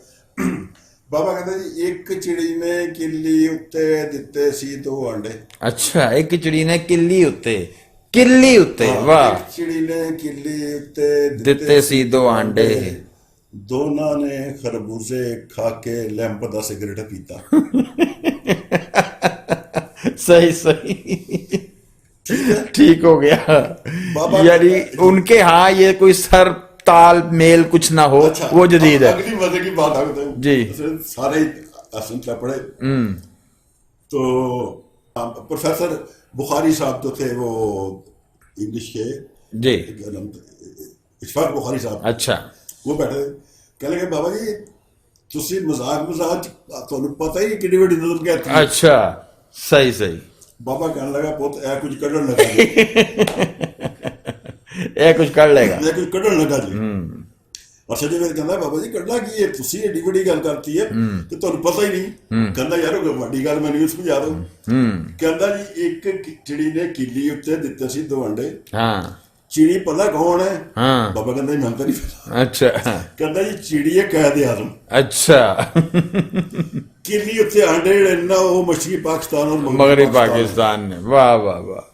Speaker 1: بابا کہتا جی ایک چڑی نے کلی اتے دیتے سی 2 انڈے.
Speaker 2: اچھا ایک چڑی نے کلی اتے واہ.
Speaker 1: ایک چڑی نے کلی اتے
Speaker 2: دیتے سی 2 انڈے.
Speaker 1: دونوں نے خربوزے کھا کے لیمپ دا سگریٹ پیتا.
Speaker 2: صحیح صحیح، ٹھیک ہو گیا. یعنی ان کے ہاں یہ کوئی سر تال میل کچھ نہ ہو.
Speaker 1: اچھا
Speaker 2: وہ جدید ہے.
Speaker 1: اگلی مزے کی بات آگے
Speaker 2: جی
Speaker 1: سارے حسن کیا پڑھے. تو پروفیسر بخاری صاحب تو تھے وہ انگلش کے،
Speaker 2: جی
Speaker 1: اشفاق بخاری صاحب.
Speaker 2: اچھا
Speaker 1: وہ بیٹھے کہنے لگے بابا جی تسی مزاق تمہیں پتہ ہی کڈی وڈی نظر کہتی ہے.
Speaker 2: اچھا صحیح صحیح.
Speaker 1: بابا کہنے لگا پوت اے کچھ کڈن لگا جی.
Speaker 2: اے کچھ کر لے گا.
Speaker 1: اے کچھ کڈن لگا جی. اچھا جی میں کہنا بابا جی کڈنا کی ہے تسی ایڈی وڈی گل کرتی ہے کہ تمہیں پتہ ہی نہیں. کہنا یار وڈی گل میں نہیں اس کو یاد ہوں. کہنا جی ایک چڑی نے کلی اتنے دیتے سی 2 انڈے.
Speaker 2: ہاں
Speaker 1: چڑی پتہ کون ہے؟
Speaker 2: ہاں
Speaker 1: بابا کہنا جی میں تو نہیں پتا.
Speaker 2: اچھا
Speaker 1: کہنا جی چڑی ہے قائد اعظم.
Speaker 2: اچھا
Speaker 1: کلی اتنے انڈے جڑے نا وہ مشرقی پاکستان اور
Speaker 2: مغربی پاکستان نے. واہ واہ واہ.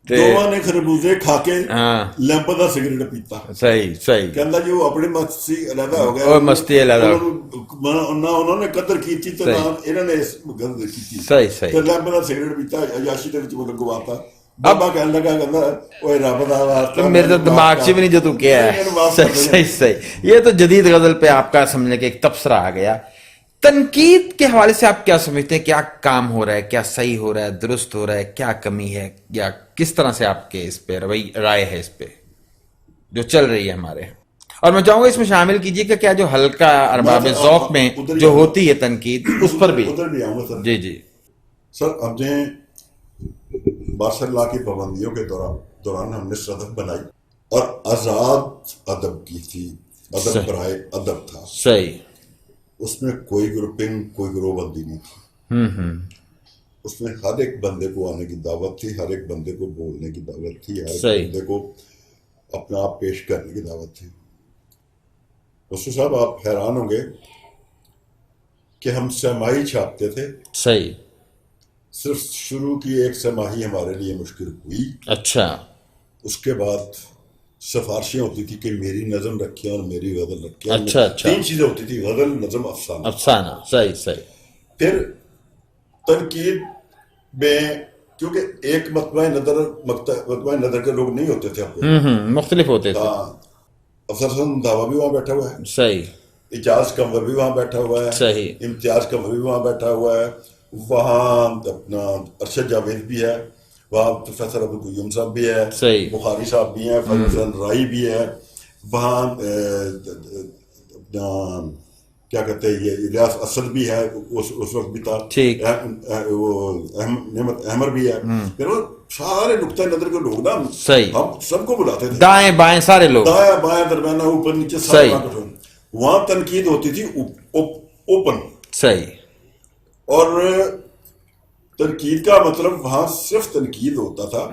Speaker 1: دونوں نے خربوزے کھا کے
Speaker 2: ہاں
Speaker 1: لیمپ دا سگریٹ پیتا.
Speaker 2: صحیح صحیح.
Speaker 1: کہندا جی وہ اپنی مستی علیحدہ ہو گیا.
Speaker 2: اور مستی علیحدہ.
Speaker 1: نہ انہوں نے قدر کیتی تو نہ انہوں نے اس قدر کیتی.
Speaker 2: صحیح صحیح.
Speaker 1: تے لیمپ دا سگریٹ پیتا عیاشی دے وچ وہ لگواتا. بابا کہنے لگا کہندا اوے رب دا واسطہ
Speaker 2: میرے تو دماغ سے بھی نہیں جو تو کیا ہے. صحیح صحیح. یہ تو جدید غزل پہ آپ کا سمجھنے کے ایک تبصرہ آ گیا. تنقید کے حوالے سے آپ کیا سمجھتے ہیں؟ کیا کام ہو رہا ہے؟ کیا صحیح ہو رہا ہے؟ درست ہو رہا ہے؟ کیا کمی ہے؟ یا کس طرح سے آپ کے اس پہ رائے ہے اس پہ جو چل رہی ہے ہمارے؟ اور میں چاہوں گا اس میں شامل کیجیے کہ کیا جو ہلکا ارباب ذوق میں جو ہوتی ہے تنقید اس پر بھی.
Speaker 1: ادھر بھی آؤں گا سر.
Speaker 2: جی جی
Speaker 1: سر ہم نے ماشاء اللہ کی پابندیوں کے دوران ہم نے صدف بنائی اور آزاد ادب کی تھی. ادب برائے ادب تھا.
Speaker 2: صحیح.
Speaker 1: اس میں کوئی گروپنگ کوئی گروہ بندی نہیں تھی. اس میں ہر ایک بندے کو آنے کی دعوت تھی، ہر ایک بندے کو بولنے کی دعوت تھی، ہر ایک بندے کو اپنا آپ پیش کرنے کی دعوت تھی. خسرو صاحب آپ حیران ہوں گے کہ ہم سماہی چھاپتے تھے.
Speaker 2: صحیح.
Speaker 1: صرف شروع کی 1 سماہی ہمارے لیے مشکل ہوئی.
Speaker 2: اچھا.
Speaker 1: اس کے بعد سفارشیں ہوتی تھی کہ میری نظم رکھیں اور میری غزل رکھیں.
Speaker 2: اچھا اچھا.
Speaker 1: 3 چیزیں ہوتی تھی: غزل، نظم، افسانہ.
Speaker 2: افسانہ. صحیح صحیح.
Speaker 1: پھر تنقید میں کیونکہ ایک مقطع نظر کے لوگ نہیں ہوتے تھے.
Speaker 2: مختلف ہوتے تھے.
Speaker 1: افسر حسن داوا بھی وہاں بیٹھا ہوا ہے.
Speaker 2: صحیح.
Speaker 1: اعجاز قمر بھی وہاں بیٹھا ہوا ہے.
Speaker 2: صحیح.
Speaker 1: امتیاز قمر بھی وہاں بیٹھا ہوا ہے. وہاں اپنا ارشد جاوید بھی ہے. وہاں پروفیسر ابوالقیوم صاحب بھی ہے.
Speaker 2: صحیح.
Speaker 1: بخاری صاحب بھی ہیں. فضل حسن رائی بھی ہے. وہاں اپنا کیا کہتے ہیں یہ الیاس اسد بھی ہے، اس وقت بھی تھا.
Speaker 2: ٹھیک.
Speaker 1: وہ نعمت احمر بھی ہے. پھر وہ سارے نقطۂ نظر کے لوگ نا،
Speaker 2: صحیح،
Speaker 1: ہم سب کو بلاتے تھے.
Speaker 2: دائیں بائیں سارے لوگ،
Speaker 1: دائیں بائیں درمیانہ اوپر نیچے سارے وہاں تنقید ہوتی تھی اوپن.
Speaker 2: صحیح.
Speaker 1: اور تنقید کا مطلب وہاں صرف تنقید ہوتا تھا.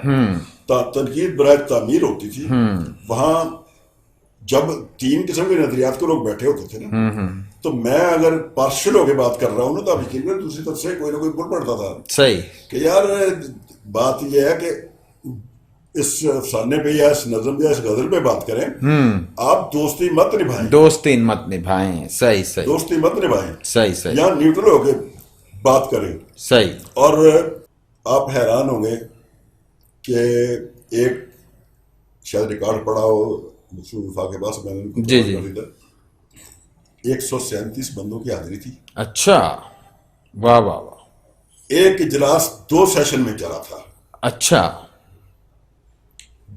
Speaker 1: تنقید برائے تعمیر ہوتی تھی. وہاں جب 3 قسم کے نظریات کے لوگ بیٹھے ہوتے تھے نا، تو میں اگر پارشل ہو کے بات کر رہا ہوں نا تو اب یقین دوسری طرف سے کوئی نہ کوئی بول پڑتا تھا.
Speaker 2: صحیح.
Speaker 1: کہ یار بات یہ ہے کہ اس افسانے پہ یا اس نظم یا اس غزل پہ بات کریں، آپ دوستی مت نبھائیں.
Speaker 2: دوستی مت نبھائیں. صحیح صحیح.
Speaker 1: دوستی مت نبھائیں.
Speaker 2: صحیح صحیح.
Speaker 1: یا نیوٹرل ہو کے بات کریں.
Speaker 2: صحیح.
Speaker 1: اور آپ حیران ہوں گے کہ ایک شاید ریکارڈ پڑا ہو وفا کے پاس، میں نے
Speaker 2: جی جی
Speaker 1: 137 بندوں کی حاضری تھی.
Speaker 2: اچھا. واہ واہ واہ.
Speaker 1: ایک اجلاس 2 سیشن میں چلا تھا.
Speaker 2: اچھا.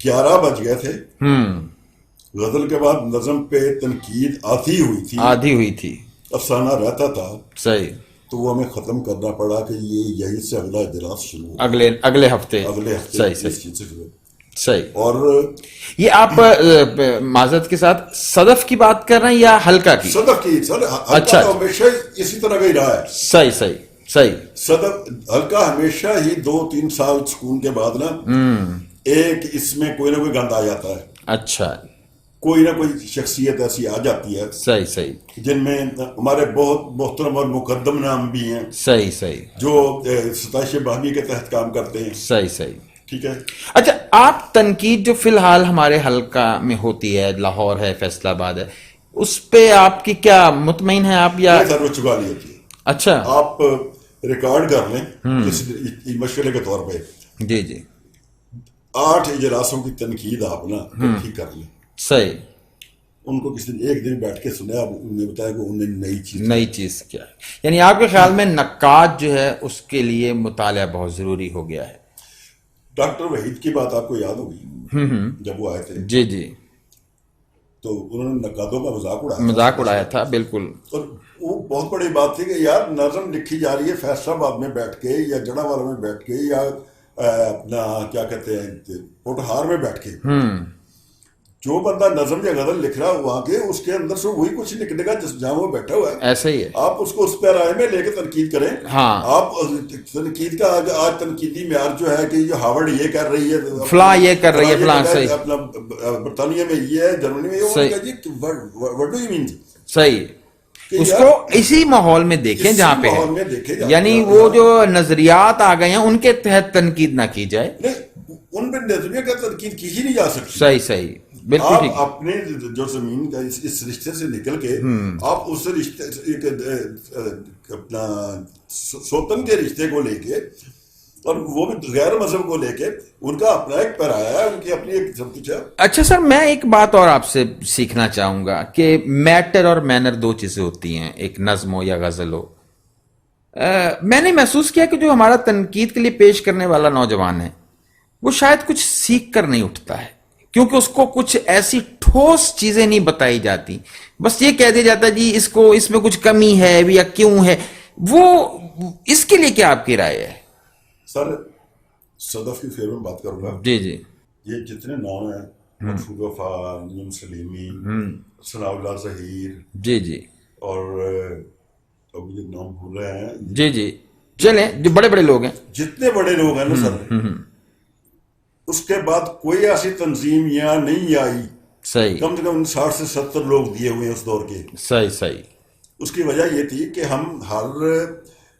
Speaker 1: 11 بج گئے تھے. غزل کے بعد نظم پہ تنقید آدھی ہوئی تھی. افسانہ رہتا تھا.
Speaker 2: صحیح.
Speaker 1: تو وہ ہمیں ختم کرنا پڑا کہ یہیں سے اگلا اجلاس شروع
Speaker 2: اگلے ہفتے.
Speaker 1: صحیح صحیح.
Speaker 2: صحیح.
Speaker 1: اور
Speaker 2: یہ آپ معذرت کے ساتھ صدف کی بات کر رہے ہیں یا حلقہ کی؟
Speaker 1: صدف کی. سر حلقہ تو ہمیشہ اسی طرح کا ہی رہا ہے.
Speaker 2: صحیح صحیح صحیح.
Speaker 1: صدف حلقہ ہمیشہ ہی 2-3 سال سکون کے بعد نا ایک اس میں کوئی نہ کوئی گند آ جاتا ہے.
Speaker 2: اچھا.
Speaker 1: کوئی نہ کوئی شخصیت ایسی آ جاتی ہے.
Speaker 2: صحیح صحیح.
Speaker 1: جن میں ہمارے بہت محترم اور مقدم نام بھی ہیں.
Speaker 2: صحیح صحیح.
Speaker 1: جو ستائش باہمی کے تحت کام کرتے ہیں.
Speaker 2: صحیح صحیح.
Speaker 1: ٹھیک ہے.
Speaker 2: اچھا، آپ تنقید جو فی الحال ہمارے حلقہ میں ہوتی ہے، لاہور ہے، فیصل آباد ہے، اس پہ آپ کی کیا مطمئن ہیں آپ یا؟
Speaker 1: سر وہ چکا لی ہوتی ہے.
Speaker 2: اچھا.
Speaker 1: آپ ریکارڈ کر لیں مشورے کے طور پہ.
Speaker 2: جی جی.
Speaker 1: 8 اجلاسوں کی تنقید آپ نا ٹھیک کر لیں.
Speaker 2: صحیح.
Speaker 1: ان کو کسی ایک دن بیٹھ کے سنیا، انہوں نے بتایا کہ انہوں نے
Speaker 2: نئی چیز کیا ہے. یعنی آپ کے خیال میں نقاد جو ہے اس کے لیے مطالعہ بہت ضروری ہو گیا ہے.
Speaker 1: ڈاکٹر وحید کی بات آپ کو یاد ہوگی جب وہ آئے تھے.
Speaker 2: جی جی.
Speaker 1: تو انہوں نے نقادوں کا
Speaker 2: مذاق اڑایا تھا. بالکل.
Speaker 1: اور وہ بہت بڑی بات تھی کہ یار نظم لکھی جا رہی ہے فیصل آباد میں بیٹھ کے یا جڑا والا میں بیٹھ کے یا اپنا کیا کہتے ہیں پوٹہار میں بیٹھ کے. جو بندہ نظم یا غزل لکھ رہا ہے وہاں کے اس کے اندر سے وہی کچھ نکلے گا جس جہاں وہ بیٹھا ہوا ہے.
Speaker 2: ایسا ہی ہے. آپ
Speaker 1: اس کو اس پیرائے میں لے کے تنقید کریں.
Speaker 2: ہاں.
Speaker 1: آپ تنقید کا آج تنقیدی معیار جو ہے کہ یہ ہارورڈ یہ کر رہی ہے،
Speaker 2: فلاں یہ کر رہی ہے، فلاں. صحیح.
Speaker 1: اپنا برطانیہ میں یہ ہے، جرمنی میں یہ. What do you mean?
Speaker 2: صحیح. اس کو اسی ماحول میں دیکھیں جہاں پہ ہے. یعنی وہ جو نظریات آ گئے ہیں ان کے تحت تنقید نہ کی جائے.
Speaker 1: نہیں، ان پہ نظریے کا تنقید کی ہی نہیں جا سکتی.
Speaker 2: صحیح صحیح.
Speaker 1: آپ اپنے جو زمین کا اس رشتے سے نکل کے آپ اس رشتے اپنا سوتن کے رشتے کو لے کے اور وہ بھی غیر مذہب کو لے کے ان کا اپنا ایک پیرایا ہے، ان کی اپنی ایک سب کچھ ہے.
Speaker 2: اچھا سر، میں ایک بات اور آپ سے سیکھنا چاہوں گا کہ میٹر اور مینر 2 چیزیں ہوتی ہیں، ایک نظم ہو یا غزل ہو. میں نے محسوس کیا کہ جو ہمارا تنقید کے لیے پیش کرنے والا نوجوان ہے وہ شاید کچھ سیکھ کر نہیں اٹھتا ہے، کیونکہ اس کو کچھ ایسی ٹھوس چیزیں نہیں بتائی جاتی. بس یہ کہہ دیا جاتا ہے جی اس میں کچھ کمی ہے یا کیوں ہے. وہ اس کے لیے کیا آپ کی رائے ہے؟
Speaker 1: سر صدف کی فیور میں بات کروں گا.
Speaker 2: جی جی.
Speaker 1: یہ جتنے نام ہیں مقصود وفا، نیم سلیمی، ثناء اللہ ظہیر،
Speaker 2: جی جی،
Speaker 1: اور اب مجھے نام بھول رہے ہیں.
Speaker 2: جی جی چلیں، جو بڑے بڑے لوگ ہیں،
Speaker 1: جتنے بڑے لوگ ہیں نا سر، اس کے بعد کوئی ایسی تنظیم یہاں نہیں آئی.
Speaker 2: صحیح.
Speaker 1: کم سے کم 60 سے 70 لوگ دیے ہوئے ہیں اس دور کے.
Speaker 2: صحیح صحیح.
Speaker 1: اس کی وجہ یہ تھی کہ ہم ہر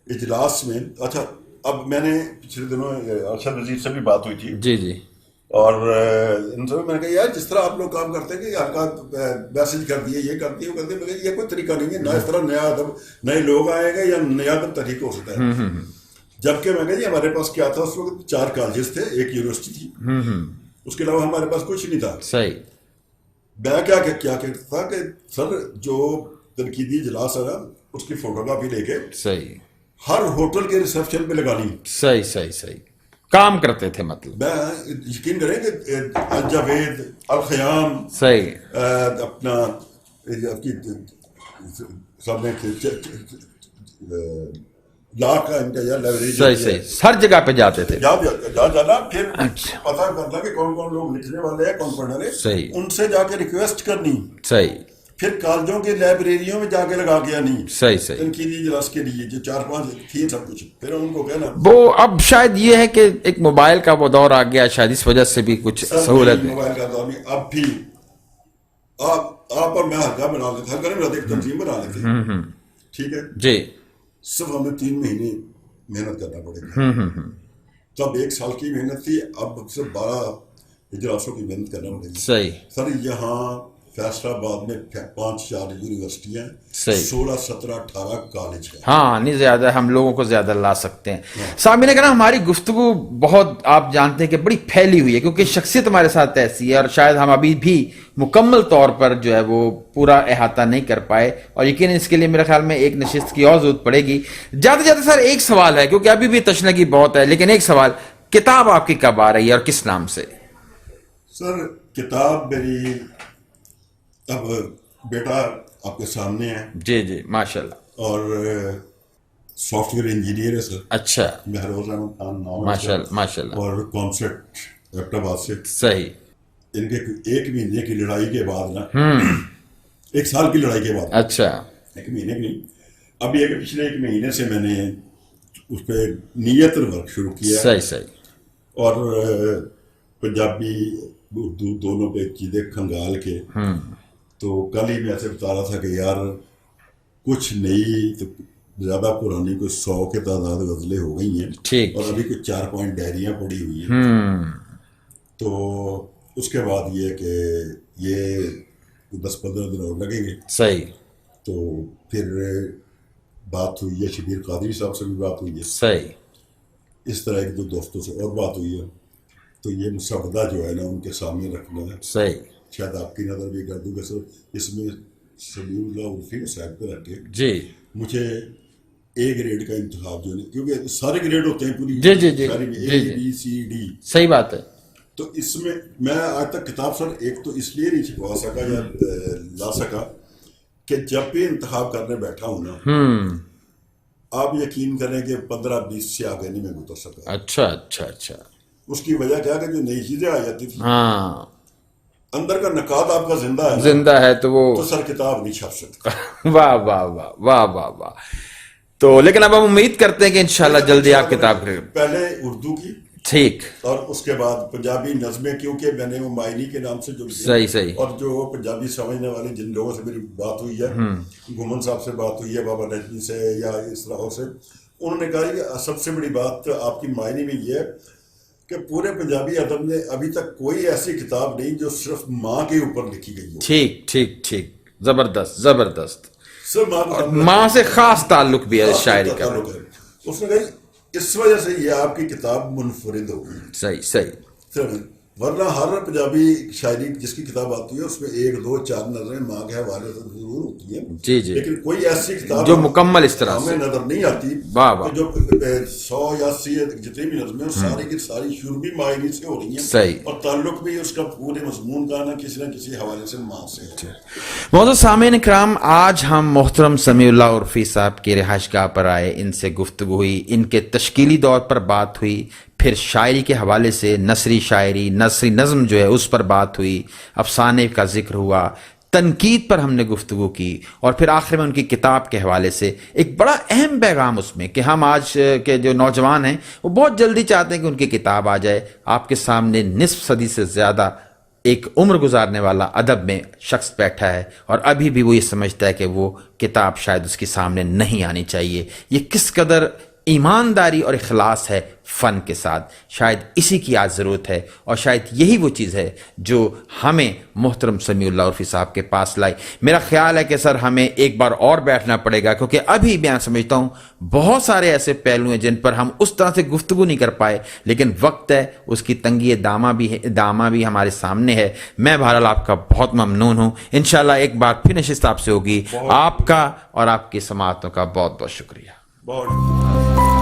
Speaker 1: اجلاس میں، اچھا اب میں نے پچھلے دنوں ارشد عزیز سے بھی بات ہوئی تھی.
Speaker 2: جی جی.
Speaker 1: اور ان سے میں نے کہا یار جس طرح آپ لوگ کام کرتے ہیں کہ ہلکا میسج کر دیے یہ کر دیے وہ کر دیے، میں نے کہا یہ کوئی طریقہ نہیں ہے، نہ اس طرح نیا ادب نئے لوگ آئے گا یا نیا ادب طریقہ ہو سکتا ہے. جبکہ میں کہا جی ہمارے پاس کیا تھا اس وقت 4 کالجز تھے، ایک یونیورسٹی تھی، اس کے علاوہ ہمارے پاس کچھ نہیں تھا.
Speaker 2: صحیح.
Speaker 1: میں کیا کہتا تھا کہ سر جو تنقیدی اجلاس ہے نا اس کی فوٹو کاپی لے کے
Speaker 2: صحیح
Speaker 1: ہر ہوٹل کے ریسپشن پہ لگانی.
Speaker 2: صحیح صحیح صحیح کام کرتے تھے مطلب.
Speaker 1: میں یقین کریں کہ الجاوید الخیام
Speaker 2: صحیح
Speaker 1: اپنا آپ کی سامنے لاکھ کا ان کا یا لائبریری
Speaker 2: صحیح صحیح ہر جگہ پہ جاتے تھے.
Speaker 1: جانا پھر
Speaker 2: اچھا.
Speaker 1: پتہ کرنا کہ کون کون لوگ لکھنے والے ہیں کون پڑھنے والے،
Speaker 2: صحیح.
Speaker 1: ان سے جا کے ریکویسٹ کرنی،
Speaker 2: صحیح
Speaker 1: پھر کالجوں کی لائبریریوں میں جا کے لگا کے آنی
Speaker 2: صحیح صحیح.
Speaker 1: تنقیدی اجلاس کے لیے جو 4-5 تھی سب کچھ، پھر ان کو کہنا
Speaker 2: وہ اب شاید یہ ہے کہ ایک موبائل کا وہ دور آ گیا، شاید اس وجہ سے بھی کچھ سہولت ہے.
Speaker 1: موبائل کا دور نہیں، اب بھی آپ اور میں ہلکا بنا لیتے، ہلکا نہیں بناتے، ایک تنظیم بنا لیتے، ٹھیک ہے
Speaker 2: جی.
Speaker 1: صرف ہمیں 3 مہینے محنت کرنا پڑے گا. تب 1 سال کی محنت تھی، اب صرف 12 اجلاسوں کی محنت کرنا پڑے گی.
Speaker 2: صحیح.
Speaker 1: سر یہاں فیصلہ آباد میں 5-4 یونیورسٹیاں،
Speaker 2: صحیح.
Speaker 1: 16-17-18 کالج ہیں.
Speaker 2: ہاں نہیں زیادہ ہم لوگوں کو زیادہ لا سکتے ہیں. سامعین کرام ہماری گفتگو بہت آپ جانتے ہیں کہ بڑی پھیلی ہوئی ہے کیونکہ شخصیت ہمارے ساتھ ایسی ہے اور شاید ہم ابھی بھی مکمل طور پر جو ہے وہ پورا احاطہ نہیں کر پائے، اور یقیناً اس کے لیے میرے خیال میں ایک نشست کی اور ضرورت پڑے گی. جاتے جاتے سر ایک سوال ہے کیونکہ ابھی بھی تشنگی بہت ہے، لیکن ایک سوال، کتاب آپ کی کب آ رہی ہے اور کس نام سے؟
Speaker 1: سر کتاب میری اب بیٹا آپ کے سامنے ہے.
Speaker 2: جی جی ماشاء اللہ.
Speaker 1: اور سافٹ ویئر انجینئر ہے سر.
Speaker 2: اچھا
Speaker 1: مہروز احمد خان نام ہے
Speaker 2: ماشاء اللہ ماشاء اللہ.
Speaker 1: اور کانسرٹ ایبٹ آباد سے.
Speaker 2: صحیح.
Speaker 1: ان کے 1 مہینے کی لڑائی کے بعد نا 1 سال کی لڑائی کے بعد،
Speaker 2: اچھا
Speaker 1: 1 مہینے کی نہیں، ابھی پچھلے 1 مہینے سے میں نے اس پہ نیت ورک شروع کیا.
Speaker 2: صحیح صحیح.
Speaker 1: اور پنجابی اردو دونوں پہ چیزیں کھنگال کے، تو کل ہی میں ایسے بتا رہا تھا کہ یار کچھ نئی تو زیادہ پرانی کوئی 100 کے تعداد غزلیں ہو گئی ہیں،
Speaker 2: ٹھیک.
Speaker 1: اور ابھی کچھ 4 ڈائریاں پڑی ہوئی ہیں. تو اس کے بعد یہ کہ یہ 10-15 دن اور لگیں گے.
Speaker 2: صحیح.
Speaker 1: تو پھر بات ہوئی ہے شبیر قادری صاحب سے بھی بات ہوئی ہے.
Speaker 2: صحیح.
Speaker 1: اس طرح 1-2 دوستوں سے اور بات ہوئی ہے. تو یہ مسودہ جو ہے نا ان کے سامنے رکھنا ہے.
Speaker 2: صحیح.
Speaker 1: شاید آپ کی نظر بھی کر دوں کہ سر اس میں سمیع اللہ عرفی صاحب پہ رکھ کے
Speaker 2: جی
Speaker 1: مجھے A گریڈ کا انتخاب جو ہے، کیونکہ سارے گریڈ ہوتے ہیں پوری
Speaker 2: جی جی جی
Speaker 1: شاعری میں،
Speaker 2: جی
Speaker 1: A B C D.
Speaker 2: صحیح بات ہے.
Speaker 1: تو اس میں آج تک کتاب سر ایک تو اس لیے نہیں چھپوا سکا یا لا سکا کہ جب بھی انتخاب کرنے بیٹھا ہوں نا، آپ یقین کریں کہ 15-20 سے آگے نہیں میں گزر سکا.
Speaker 2: اچھا اچھا اچھا.
Speaker 1: اس کی وجہ کیا کہ جو نئی چیزیں آ جاتی تھی،
Speaker 2: ہاں
Speaker 1: اندر کا نقاد آپ کا زندہ ہے نا،
Speaker 2: زندہ ہے تو وہ
Speaker 1: تو سر کتاب نہیں چھپ سکتا.
Speaker 2: واہ واہ واہ واہ واہ واہ. تو لیکن اب ہم امید کرتے ہیں کہ انشاءاللہ جلدی آپ کتاب کریں.
Speaker 1: پہلے اردو کی،
Speaker 2: ٹھیک،
Speaker 1: اور اس کے بعد پنجابی نظمیں، کیونکہ میں نے وہ مائنی کے نام سے جو
Speaker 2: صحیح صحیح.
Speaker 1: اور جو پنجابی سمجھنے والے جن لوگوں سے میری بات ہوئی ہے، گھومن صاحب سے بات ہوئی ہے، بابا نجمی سے یا اس طرح سے، انہوں نے کہا کہ سب سے بڑی بات آپ کی معنی میں یہ ہے کہ پورے پنجابی ادب میں ابھی تک کوئی ایسی کتاب نہیں جو صرف ماں کے اوپر لکھی گئی ہو.
Speaker 2: ٹھیک ٹھیک ٹھیک. زبردست زبردست.
Speaker 1: صرف
Speaker 2: ماں سے خاص تعلق بھی ہے اس شاعری کا.
Speaker 1: اس نے کہا اس وجہ سے یہ آپ کی کتاب منفرد ہوگی.
Speaker 2: صحیح صحیح.
Speaker 1: ورنہ ہر پنجابی شاعری جس کی کتاب آتی ہے اس میں 1-2-4 نظریں ماں کے حوالے سے ضرور ہوتی ہیں.
Speaker 2: جی جی.
Speaker 1: لیکن کوئی ایسی کتاب
Speaker 2: جو مکمل اس طرح سے
Speaker 1: ہمیں نظر نہیں آتی.
Speaker 2: واہ واہ.
Speaker 1: جو 100 یا 80 جتنی بھی نظمیں ہیں ساری کی ساری شروع بھی معنی سے ہو رہی ہیں.
Speaker 2: صحیح.
Speaker 1: اور تعلق بھی اس کا پورے مضمون کا نہ کسی حوالے سے ماں سے ہے.
Speaker 2: معزز سامعین اکرام، آج ہم محترم سمیع اللہ عرفی صاحب کی رہائش گاہ پر آئے، ان سے گفتگو ہوئی، ان کے تشکیلی دور پر بات ہوئی، پھر شاعری کے حوالے سے نثری شاعری، نثری نظم جو ہے اس پر بات ہوئی، افسانے کا ذکر ہوا، تنقید پر ہم نے گفتگو کی، اور پھر آخر میں ان کی کتاب کے حوالے سے ایک بڑا اہم پیغام اس میں کہ ہم آج کے جو نوجوان ہیں وہ بہت جلدی چاہتے ہیں کہ ان کی کتاب آ جائے. آپ کے سامنے نصف صدی سے زیادہ ایک عمر گزارنے والا ادب میں شخص بیٹھا ہے اور ابھی بھی وہ یہ سمجھتا ہے کہ وہ کتاب شاید اس کے سامنے نہیں آنی چاہیے. یہ کس قدر ایمانداری اور اخلاص ہے فن کے ساتھ. شاید اسی کی آج ضرورت ہے اور شاید یہی وہ چیز ہے جو ہمیں محترم سمیع اللہ عرفی صاحب کے پاس لائی. میرا خیال ہے کہ سر ہمیں ایک بار اور بیٹھنا پڑے گا کیونکہ ابھی میں سمجھتا ہوں بہت سارے ایسے پہلو ہیں جن پر ہم اس طرح سے گفتگو نہیں کر پائے, لیکن وقت ہے, اس کی تنگی دامہ بھی ہمارے سامنے ہے. میں بہرحال آپ کا بہت ممنون ہوں. انشاءاللہ ایک بار پھر نشست آپ سے ہوگی. آپ کا اور آپ کی سماعتوں کا بہت بہت شکریہ.
Speaker 1: بہت